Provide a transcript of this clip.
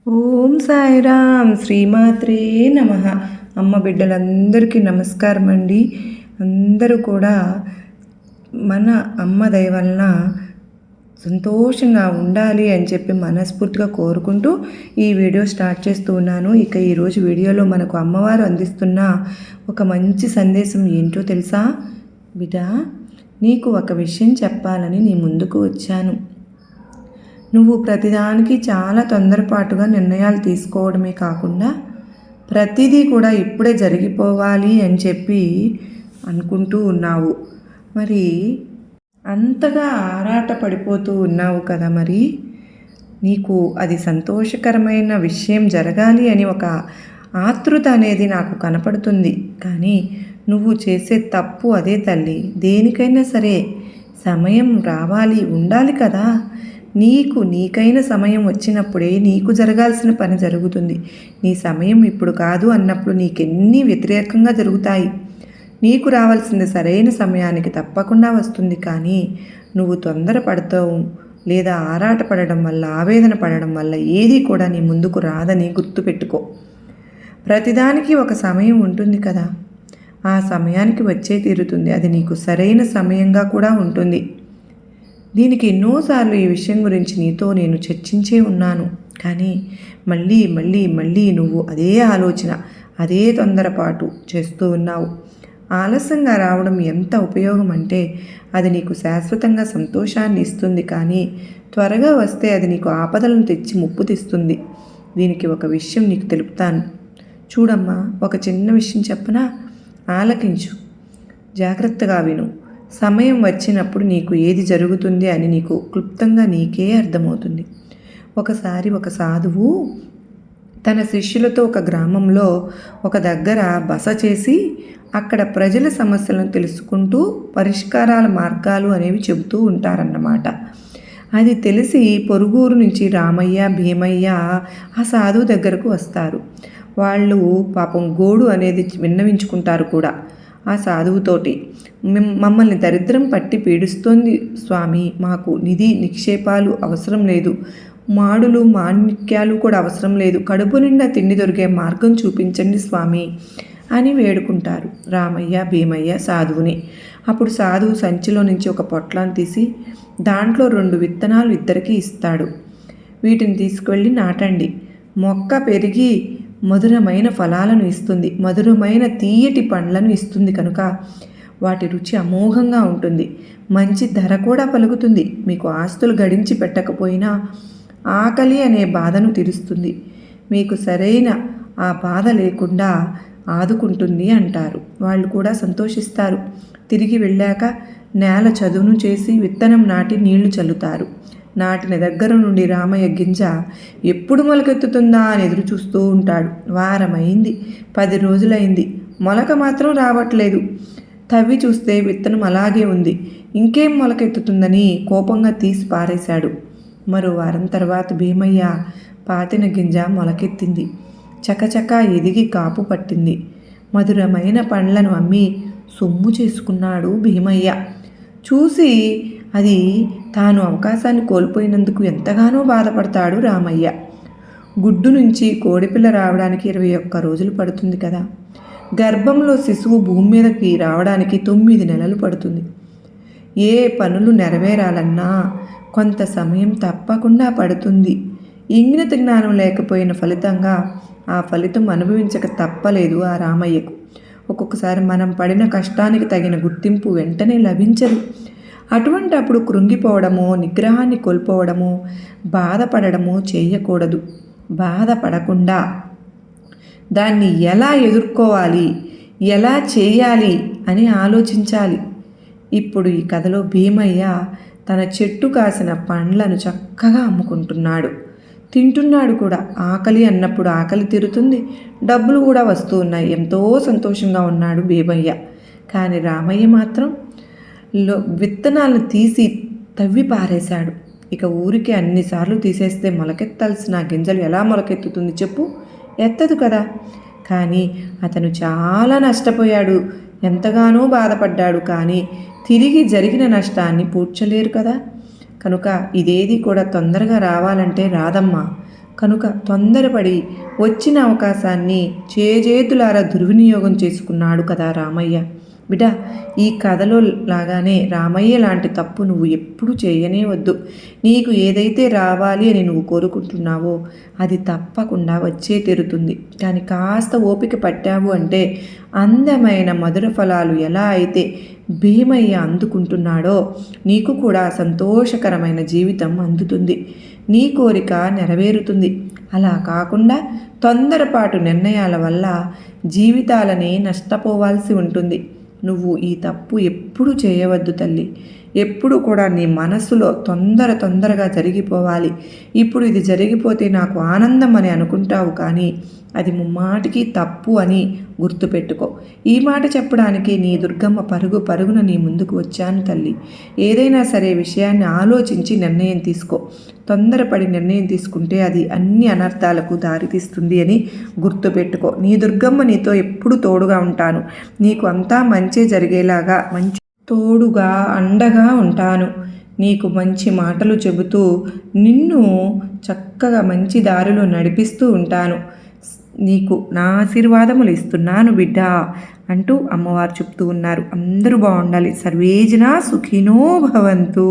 ఓం సాయిరామ్ శ్రీమాత్రే నమ. అమ్మ బిడ్డలందరికీ నమస్కారం అండి. అందరూ కూడా మన అమ్మ దయ వలన సంతోషంగా ఉండాలి అని చెప్పి మనస్ఫూర్తిగా కోరుకుంటూ ఈ వీడియో స్టార్ట్ చేస్తూ ఉన్నాను. ఇక ఈరోజు వీడియోలో మనకు అమ్మవారు అందిస్తున్న ఒక మంచి సందేశం ఏంటో తెలుసా బిడ్డ? నీకు ఒక విషయం చెప్పాలని నీ ముందుకు వచ్చాను. నువ్వు ప్రతిదానికి చాలా తొందరపాటుగా నిర్ణయాలు తీసుకోవడమే కాకుండా ప్రతిదీ కూడా ఇప్పుడే జరిగిపోవాలి అని చెప్పి అనుకుంటూ ఉన్నావు. మరి అంతగా ఆరాట పడిపోతూ ఉన్నావు కదా. మరి నీకు అది సంతోషకరమైన విషయం జరగాలి అని ఒక ఆతృత అనేది నాకు కనపడుతుంది. కానీ నువ్వు చేసే తప్పు అదే తల్లి. దేనికైనా సరే సమయం రావాలి, ఉండాలి కదా. నీకైన సమయం వచ్చినప్పుడే నీకు జరగాల్సిన పని జరుగుతుంది. నీ సమయం ఇప్పుడు కాదు అన్నప్పుడు నీకెన్ని వ్యతిరేకంగా జరుగుతాయి. నీకు రావాల్సిన సరైన సమయానికి తప్పకుండా వస్తుంది. కానీ నువ్వు తొందరపడతావు లేదా ఆరాట పడడం వల్ల, ఆవేదన పడడం వల్ల ఏది కూడా నీ ముందుకు రాదని గుర్తుపెట్టుకో. ప్రతిదానికి ఒక సమయం ఉంటుంది కదా. ఆ సమయానికి వచ్చే తీరుతుంది. అది నీకు సరైన సమయంగా కూడా ఉంటుంది. దీనికి ఎన్నోసార్లు ఈ విషయం గురించి నీతో నేను చర్చించే ఉన్నాను. కానీ మళ్ళీ మళ్ళీ మళ్ళీ నువ్వు అదే ఆలోచన, అదే తొందరపాటు చేస్తూ ఉన్నావు. ఆలస్యంగా రావడం ఎంత ఉపయోగం అంటే అది నీకు శాశ్వతంగా సంతోషాన్ని ఇస్తుంది. కానీ త్వరగా వస్తే అది నీకు ఆపదలను తెచ్చి ముప్పు తెస్తుంది. దీనికి ఒక విషయం నీకు తెలుపుతాను. చూడమ్మా, ఒక చిన్న విషయం చెప్పనా? ఆలకించు, జాగ్రత్తగా విను. సమయం వచ్చినప్పుడు నీకు ఏది జరుగుతుంది అని నీకు క్లుప్తంగా నీకే అర్థమవుతుంది. ఒకసారి ఒక సాధువు తన శిష్యులతో ఒక గ్రామంలో ఒక దగ్గర బస చేసి అక్కడ ప్రజల సమస్యలను తెలుసుకుంటూ పరిష్కారాల మార్గాలు అనేవి చెబుతూ ఉంటారన్నమాట. అది తెలిసి పొరుగురు నుంచి రామయ్య, భీమయ్య ఆ సాధువు దగ్గరకు వస్తారు. వాళ్ళు పాపం గోడు అనేది విన్నవించుకుంటారు కూడా ఆ సాధువుతోటి. మమ్మల్ని దరిద్రం పట్టి పీడిస్తోంది స్వామి. మాకు నిధి నిక్షేపాలు అవసరం లేదు, మాడులు మాణిక్యాలు కూడా అవసరం లేదు. కడుపు నిండా తిండి దొరికే మార్గం చూపించండి స్వామి అని వేడుకుంటారు రామయ్య, భీమయ్య సాధువుని. అప్పుడు సాధువు సంచిలో నుంచి ఒక పొట్లాన్ని తీసి దాంట్లో 2 విత్తనాలు ఇద్దరికీ ఇస్తాడు. వీటిని తీసుకువెళ్ళి నాటండి. మొక్క పెరిగి మధురమైన ఫలాలను ఇస్తుంది, మధురమైన తీయటి పండ్లను ఇస్తుంది. కనుక వాటి రుచి అమోఘంగా ఉంటుంది, మంచి ధర కూడా పలుకుతుంది. మీకు ఆస్తులు గడించి పెట్టకపోయినా ఆకలి అనే బాధను తీరుస్తుంది. మీకు సరైన ఆ బాధ లేకుండా ఆదుకుంటుంది అంటారు. వాళ్ళు కూడా సంతోషిస్తారు. తిరిగి వెళ్ళాక నేల చదును చేసి విత్తనం నాటి నీళ్లు చల్లుతారు. నాటిన దగ్గర నుండి రామయ్య గింజ ఎప్పుడు మొలకెత్తుతుందా అని ఎదురు చూస్తూ ఉంటాడు. వారమైంది, 10 రోజులైంది, మొలక మాత్రం రావట్లేదు. తవ్వి చూస్తే విత్తనం అలాగే ఉంది. ఇంకేం మొలకెత్తుతుందని కోపంగా తీసి పారేశాడు. మరో వారం తర్వాత భీమయ్య పాతిన గింజ మొలకెత్తింది. చకచకా ఎదిగి కాపు పట్టింది. మధురమైన పండ్లను అమ్మి సొమ్ము చేసుకున్నాడు భీమయ్య. చూసి అది తాను అవకాశాన్ని కోల్పోయినందుకు ఎంతగానో బాధపడతాడు రామయ్య. గుడ్డు నుంచి కోడిపిల్ల రావడానికి 21 రోజులు పడుతుంది కదా. గర్భంలో శిశువు భూమి మీదకి రావడానికి 9 నెలలు పడుతుంది. ఏ పనులు నెరవేరాలన్నా కొంత సమయం తప్పకుండా పడుతుంది. ఇంగిత జ్ఞానం లేకపోయిన ఫలితంగా ఆ ఫలితం అనుభవించక తప్పలేదు ఆ రామయ్యకు. ఒక్కొక్కసారి మనం పడిన కష్టానికి తగిన గుర్తింపు వెంటనే లభించదు. అటువంటి అప్పుడు కృంగిపోవడమో, నిగ్రహాన్ని కోల్పోవడమో, బాధపడడమో చేయకూడదు. బాధపడకుండా దాన్ని ఎలా ఎదుర్కోవాలి, ఎలా చేయాలి అని ఆలోచించాలి. ఇప్పుడు ఈ కథలో భీమయ్య తన చెట్టు కాసిన పండ్లను చక్కగా అమ్ముకుంటున్నాడు, తింటున్నాడు కూడా. ఆకలి అన్నప్పుడు ఆకలి తీరుతుంది, డబ్బులు కూడా వస్తూ ఉన్నాయి. ఎంతో సంతోషంగా ఉన్నాడు భీమయ్య. కానీ రామయ్య మాత్రం విత్తనాలను తీసి తవ్వి పారేశాడు. ఇక ఊరికి అన్నిసార్లు తీసేస్తే మొలకెత్తాల్సిన గింజలు ఎలా మొలకెత్తుతుంది చెప్పు? ఎత్తదు కదా. కానీ అతను చాలా నష్టపోయాడు, ఎంతగానో బాధపడ్డాడు. కానీ తిరిగి జరిగిన నష్టాన్ని పూడ్చలేరు కదా. కనుక ఇదేది కూడా తొందరగా రావాలంటే రాదమ్మా. కనుక తొందరపడి వచ్చిన అవకాశాన్ని చేజేతులారా దుర్వినియోగం చేసుకున్నాడు కదా రామయ్య. బిడ్డ, ఈ కథలో లాగానే రామయ్య లాంటి తప్పు నువ్వు ఎప్పుడూ చేయనే వద్దు. నీకు ఏదైతే రావాలి అని నువ్వు కోరుకుంటున్నావో అది తప్పకుండా వచ్చే తీరుతుంది. కానీ కాస్త ఓపిక పట్టావు అంటే అందమైన మధుర ఫలాలు ఎలా అయితే భీమయ్య అందుకుంటున్నాడో నీకు కూడా సంతోషకరమైన జీవితం అందుతుంది. నీ కోరిక నెరవేరుతుంది. అలా కాకుండా తొందరపాటు నిర్ణయాల వల్ల జీవితాలని నష్టపోవాల్సి ఉంటుంది. నువ్వు ఈ తప్పు ఎప్పుడు చేయవద్దు తల్లి. ఎప్పుడు కూడా నీ మనస్సులో తొందరగా జరిగిపోవాలి. ఇప్పుడు ఇది జరిగిపోతే నాకు ఆనందం అని అనుకుంటావు, కానీ అది ముమ్మాటికి తప్పు అని గుర్తుపెట్టుకో. ఈ మాట చెప్పడానికి నీ దుర్గమ్మ పరుగున నీ ముందుకు వచ్చాను తల్లి. ఏదైనా సరే విషయాన్ని ఆలోచించి నిర్ణయం తీసుకో. తొందరపడి నిర్ణయం తీసుకుంటే అది అన్ని అనర్థాలకు దారితీస్తుంది అని గుర్తుపెట్టుకో. నీ దుర్గమ్మ నీతో ఎప్పుడు తోడుగా ఉంటాను. నీకు అంతా మంచి జరిగేలాగా మంచి తోడుగా అండగా ఉంటాను. నీకు మంచి మాటలు చెబుతూ నిన్ను చక్కగా మంచి దారిలో నడిపిస్తూ ఉంటాను. నీకు నా ఆశీర్వాదములు ఇస్తున్నాను బిడ్డ అంటూ అమ్మవారు చెప్తూ ఉన్నారు. అందరూ బాగుండాలి. సర్వేజన సుఖినో భవంతు.